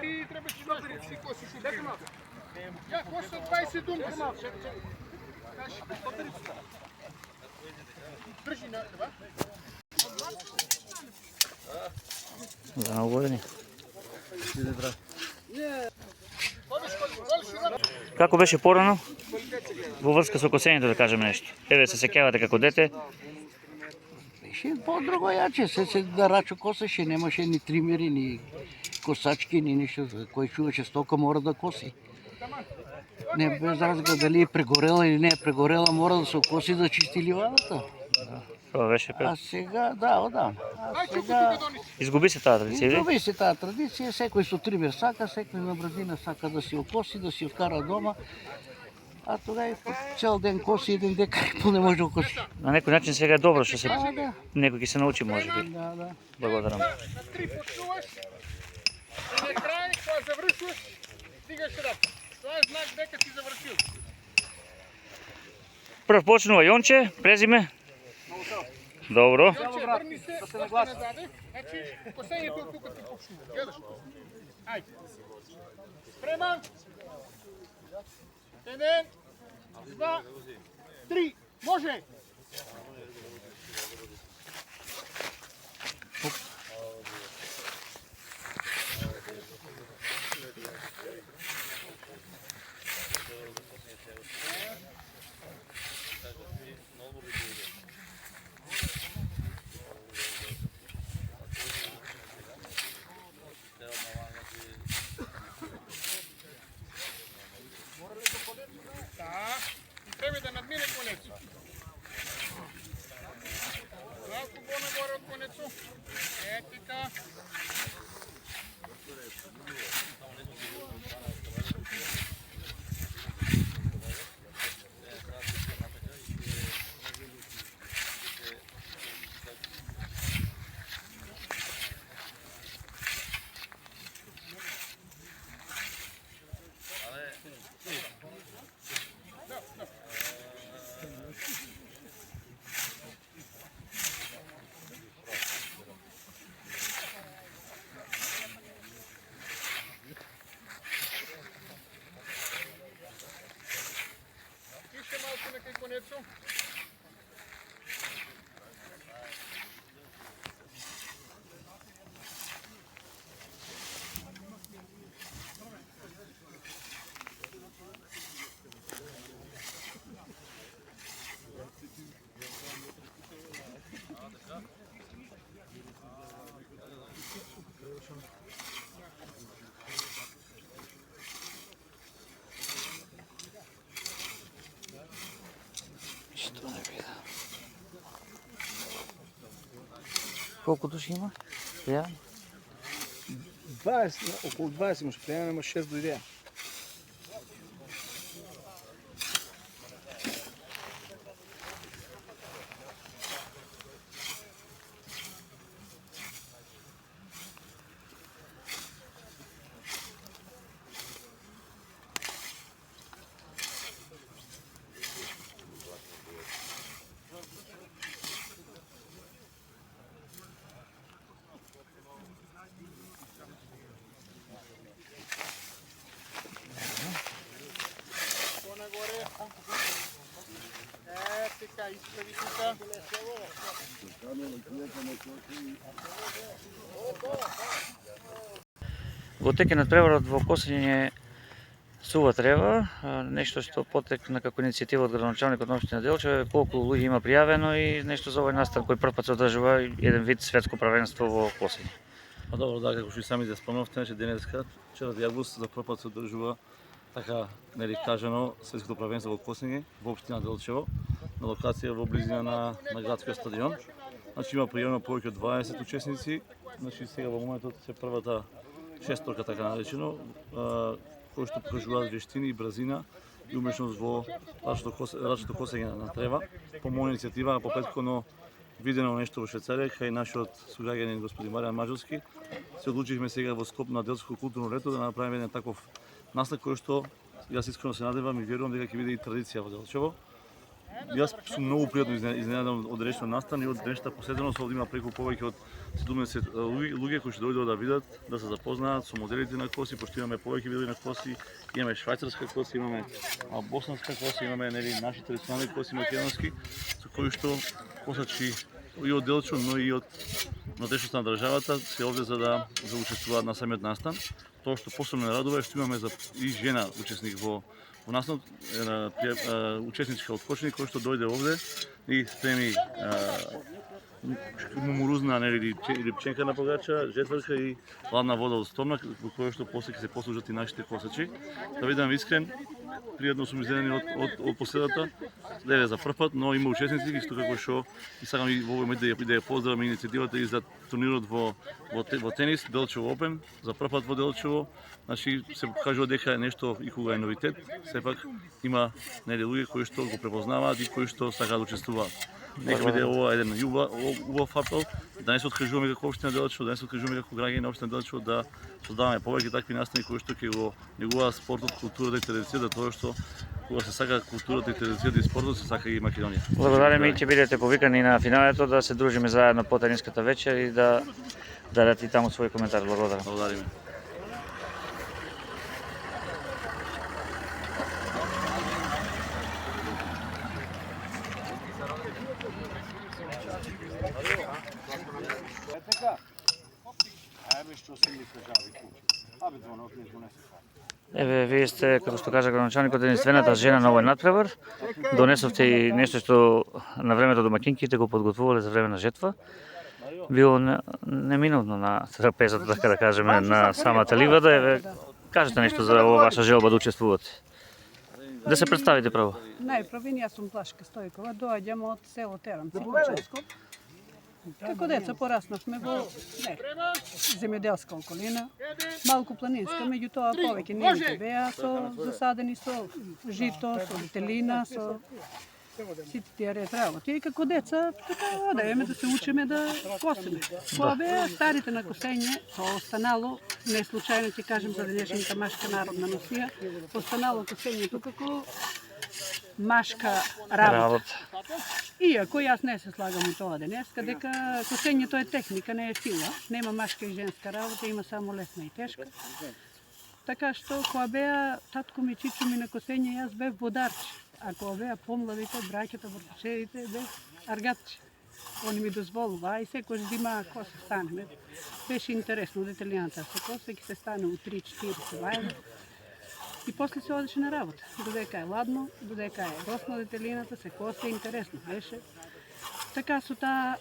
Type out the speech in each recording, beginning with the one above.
Ти треба си косиш у брегу. Ја коша 20 думи. Држи на това. За много години. Како беше порано? Во врска со косењето, да кажеме нешто. Еве се сеќавате како дете. Беше по-другојаче, се да рачо косеше, немаше ни тримери, ни косачки, ни ништо. Кој чуваше стока мора да коси. Не без разлика дали е прегорела или не е прегорела, мора да се коси да чисти ливадата. Тоа беше А сега, да. А сега изгуби се таа традиција. изгуби се таа традиција, секој со тример сака, секој на брзина сака да си окоси, да си откара дома. А тогава цел ден коси, еден декар и пол не може да коси. На некој начин сега е добро што се Да. некој ќе се научи можеби. Да. Благодарам. На 3 почнуваш, и на крај, кога завршуваш, стигаш ръка. Това е знак дека си завршил. Прв почнува Јонче, презиме. Добро. Јонче, врни се, още назаде. Значи, косењето од тука ти почнува. Гледаш? Ајде. Спреман. 1, 2, 3. Може! Треба да надмине конецо. Малко по-нагоре от конецо. Така. Тише малко на кај конецо. Што не вида. Колку души има? Ја? 20, околу 20 имаш пријавено, има 6 дојдеа. Така, изправи тука. Во тек на преварот во косење сува трева, нешто што потекна како иницијатива од градоначалникот на општина Делчево, колку луѓе има пријавено и нешто за овој настан кој прв пат се одржува еден вид светско правенство во косење. Па добро, да, како што и сами да спомнавте, значи денеска, вчера во август за прв пат се одржува така нели кажано светското правенство во косење во општина Делчево на локација во близина на градскиот стадион. Значи има пријавено повеќе од 20 учесници. Значи сега во моментот се првата шесторка така наречено, кои што покажуваат вештини и брзина и умешност во рачното косење на трева. По моја иницијатива, по претходно видено нешто во Швајцарија, кај нашиот суграѓанин господин Маријан Маđовски, се одлучивме сега во скоп на Делчевско културно лето да направиме еден таков настан кој што јас искрено се надевам и верувам дека ќе биде и традиција во Делчево. Јас сум многу пријатно изненадан од денешната настан и од денешната посетеност. Овде има преку повеќе од 70 луѓе кои ќе дојдат да видат, да се запознаат со моделите на коси, пошто имаме повеќе видови на коси, имаме швајцарска коси, имаме босанска коси, имаме наши традиционални коси македонски, со кои што косачи и од Делчево, но и од внатрешноста на државата се овде за да учествуваат на самиот настан. Тоа што посебно ме радува е што имаме и жена учесник во настанот, учесничка од Кочани кој што дојде овде и спреми мумурузна рипченка на погача, жетврка и ладна вода од стомна, во која што после ќе се послужат и нашите косачи. Да бидам искрен, пријатно сум изненаден од поседата, леле за прв пат, но има учесници исто како што и сакам и во овој момент да ја поздравам иницијативата и за турнирот во тенис Делчево Опен, за прв пат во Делчево. Значи се кажува дека е нешто и кога е новитет, сепак има луѓе кои што го препознаваат и кои што сакаат да учествуваат. Нека биде ова еден убав апел, да не се откажуваме како општина Делчево, да не се откажуваме како граѓани на општина Делчево, да создаваме повеќе такви настани кои што ќе го негуваат спортот, културата и традицијата, тоа што кога се сака културата и традицијата и спортот, се сака и Македонија. Благодарам и ќе бидете повикани на финалето да се дружиме заедно по тениската вечер и да дадете и таму свој коментар. Благодарам. Благодариме. Еве, вие сте, како што кажа градоначалникот, единствената жена на овој надпревар. Донесовте и нешто што на времето домаќинките го подготвувале за време на жетва. Било неминутно на трапезата, така да кажеме, на самата ливада. Еве, кажете нешто за ова ваша желба да учествувате. Да се представите право. Најпрво, јас сум Плашка Стојкова, доаѓам од село Теранци, Кочанско. Како деца пораснавме во земјоделска околина, малку планинска, меѓутоа повеќе нивите беа со засадени со жито, со вителина, со сите тие ред работи. И како деца, така одеме да се учиме да косиме. Кога беа старите на косење, тоа останало, не случајно ќе кажем за денешната машка народна носија, останало косењето како машка работа. Иако јас не се слагам у тоа денеска, дека косењето е техника, не е сила. Нема машка и женска работа, има само лесна и тешка. Така што, кога беа татко ми, чичо ми на косење, јас бев водарче. А кога беа помладите, браќата, братчевите, бев аргатче. Они ми дозволува, и секој да има коса станеме. Беше интересно, детелијаната се коса, ќе се стане у 3-4 вајда. И после се одеше на работа. Додека е ладно, додека е росна детелината, се коса, интересно беше. Така со таа,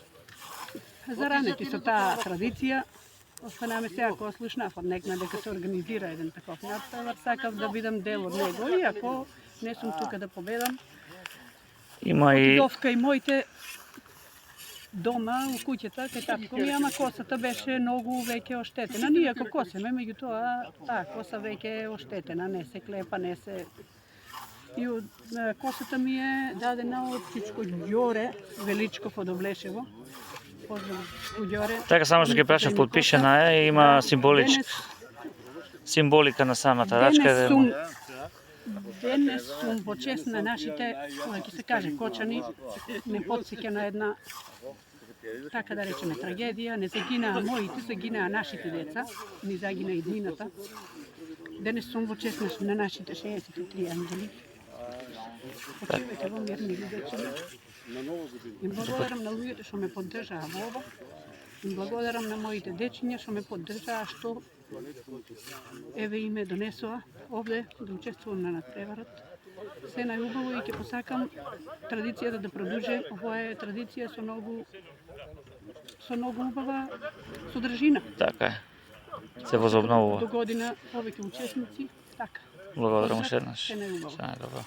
заранети со таа традиција, останаме сега кога слушнав од некна дека се организира еден таков надпревар, сакав да бидам дел од него, иако не сум тука да победам. Има и Отидовка и моите дома у куќата кај татко ми, ама косата беше многу веќе оштетена. Ние ако косеме, меѓутоа таа коса веќе е оштетена, не се клепа, не се... И косата ми е дадена од чичко Ѓоре Величков од Облешево. Поздрав Ѓоре. така само што ќе прашав, подпишена е, има символика на самата рачка. Денес сум во чест на нашите, кога ќе се каже Кочани, не потсеќа на една, така да речеме, трагедија. Не загинаа моите, загинаа нашите деца, ни загина иднината. Денес сум во чест на нашите 63 ангели. Почивајте во мир, мили дечиња. Им благодарам на луѓето што ме поддржаа во ова. Им благодарам на моите дечиња што ме поддржаа, што еве и ме донесоа овде да учествувам на надпреварот. Се најубаво и ќе посакам традицијата да продолжи. Ова е традиција со многу убава содржина. Така е. Се возобновува. До година повеќе учесници, така. Благодарам уште еднаш. Се најубаво. Се најдобро.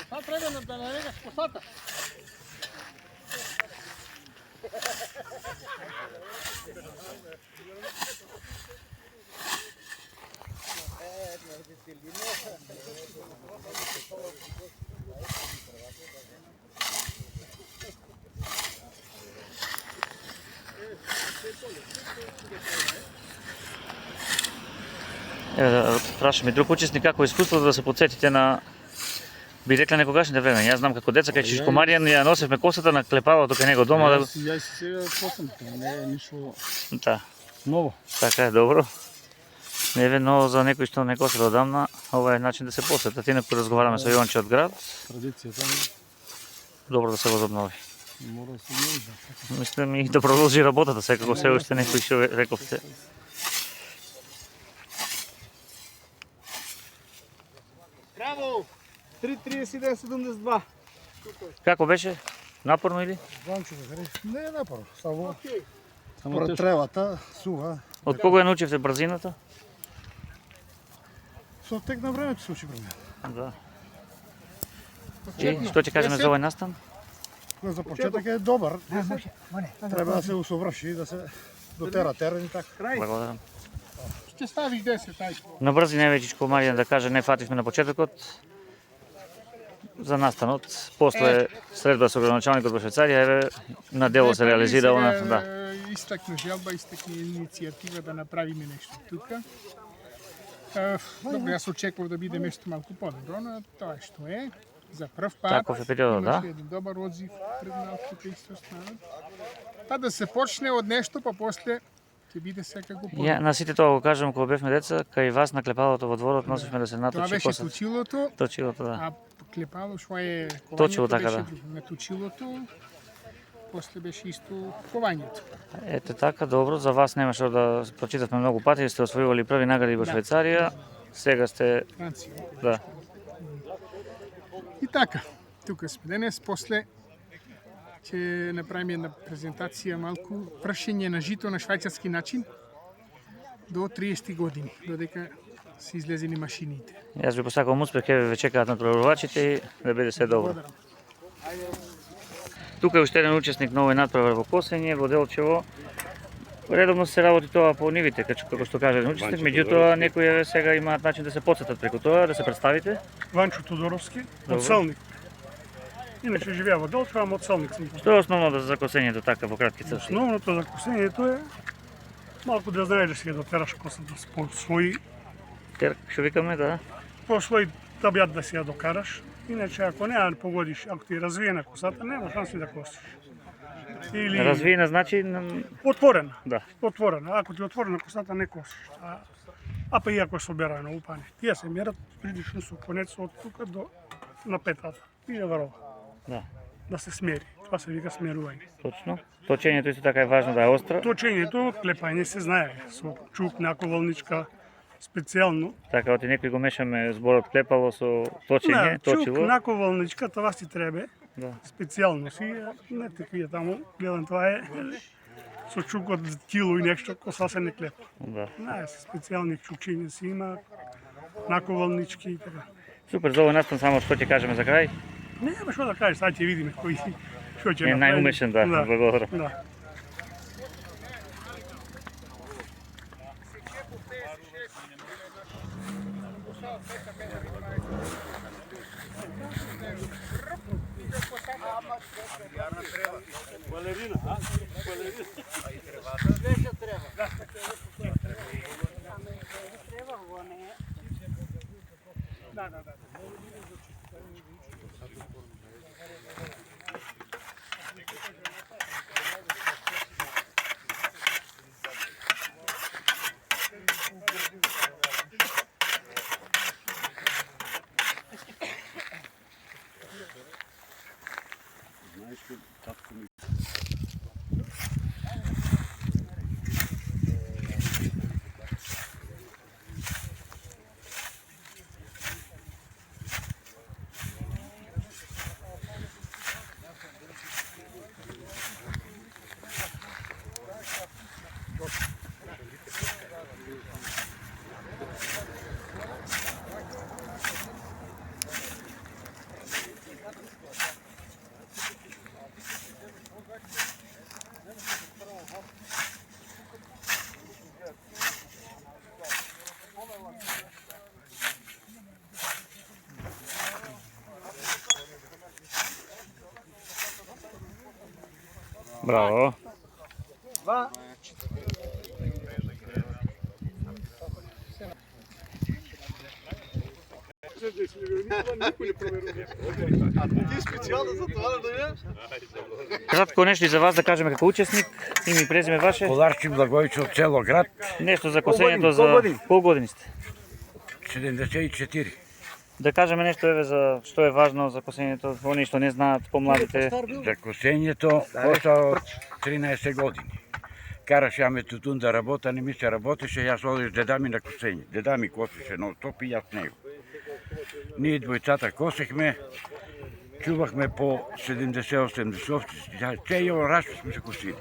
Sad treba da naregaš kosata. Еве да прашаме друг учесник како е искуството да се потсетите на би рекле некогашните време. Јас знам како деца кај Чичко Маријан ја носевме косата на клепалото кај него дома да Јас сега косам, не е ништо да. ново. Така е добро. Еве, но за некој што не коси одамна, ова е начин да се посетат. Инаку разговараме со Јонче од град. Традицијата Добро да се возобнови. мора да се обнови. Мислам и да продолжи работата, секако се уште некој што рековте. Браво! 3:31:72. Како беше? Напорно или? Ванчо, не е напор, само Само поред тешко. тревата, суха. Од кого ја научивте брзината? Со тек на времето се учи при мене. Да. И што ќе кажеме за овој настан? Кој за почеток е добар. Треба да се усоврши, да се дотера терен и така. Благодарам. Ќе ставиш 10, ајде. На брзи не Чичко Маријан да каже не фативме на почетокот за настанот. После средба со градоначалникот во Швајцарија, еве на дело се реализира она, да. Истакна желба, истакна иницијатива да направиме нешто тука. Добро, јас очекував да биде нешто малку подобро, но тоа е што е. За прв пат Таков е периодот, да. имаше еден добар одзив пред малките исто станат. Па да се почне од нешто, па после ќе биде секако подобро. Ја на сите тоа го кажам кога бевме деца, кај вас на клепалото во дворот носевме да се Тоа наточи беше косата. точилото, Точилото, да. а клепало што е Точило, кованјето така, беше да. друго. На точилото, после беше исто кованјето. Ете така, добро, за вас немаше да прочитавме многу пати, сте освојували први награди во Да. Швајцарија, сега сте, Франција. да, И така, тука сме денес, после ќе направиме една презентација малку пршење на жито на швајцарски начин до 30 години, додека се излезени машините. јас ви посакувам успех, еве ве чекаат натпреварувачите и да биде се добро. Благодарам. Тука е уште еден учесник на овој натпревар во косење, во Делчево. Редовно се работи тоа по нивите, како што каже еден учесник, меѓутоа некои еве сега имаат начин да се потсетат преку тоа, да се представите. Ванчо Тодоровски, Добро. од Селник. Иначе живеа во Делчево, ама од Селник сум. Што е основно за косењето така во кратки црти? Основното за косењето е малку да знаеш да си ја дотераш косата по свој, Тер, што викаме, да? по свој табијат да си ја докараш. Иначе ако не ја погодиш, ако ти е развиена косата, нема шанси да косиш. Или Развиена значи, отворена. да. Отворена. Ако ти е отворена косата, не косиш. А па иако е соберано упане. Тие се мерат прилично со конец од тука до на петата. И ја варова. Да. Да се смери. Това се вика смерување. Точно. Точењето исто така е важно да е остро. Точењето, клепање се знае. Со чук, наковалничка, специјално. Така, оти некои го мешаме зборот клепало со точење, чук, точило. наковалничка, това си требе. Да. Специјално си, не таквија таму, гледам това е со чук од кило и нешто, коса се не клепа. Да. Знае се, специјални чукчиња си има, наковалнички и така. Супер, за овој настан само што ќе кажеме за крај? Нема што да кажеш, сега ќе видиме кој што ќе Е направи. најумешен, да, благодарам. Да. Браво. Кратко нещо и за вас да кажем како учесник, име и презиме ваше. Коларчи Благоевич од село град, Нещо за косењето за колку години сте? 74. Да кажеме нешто еве за што е важно за косењето, они што не знаат, помладите. За косењето коса од 13 години. Караше аме тутун да работа, не ми се работеше, јас одиш деда ми на косење. Деда ми косеше нон стоп и јас него. Ние двојцата косехме, чувахме по 70-80 овци, цејо рашто сме се косили.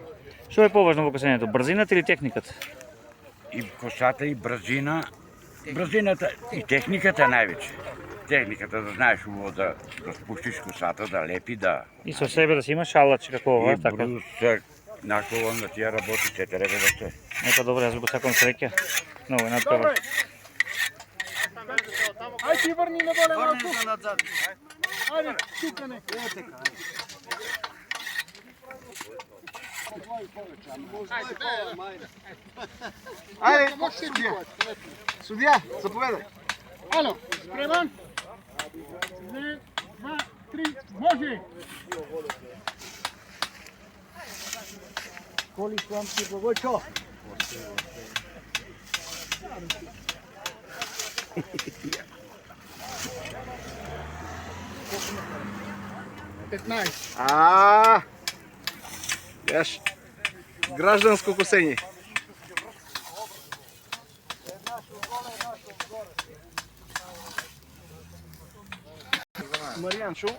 Што е поважно во косењето, брзината или техниката? И косата, и брзината, и техниката највеќе. Техниката да знаеш убаво да спуштиш косата, да лепи, да... И со себе да си имаш шалаче како ова, И така. брус, наколо на тие работи, се треба да се... Нека добре, јас го сакам среќа. Много е натпревар. Ајде ти врни на доле малку. Ајде, тука не. Ајде, судија, заповедај. Ало, спреман? 1, 2, 3, може! Коли сламки Благојчо? Јаш, гражданско косење. Маријанчо,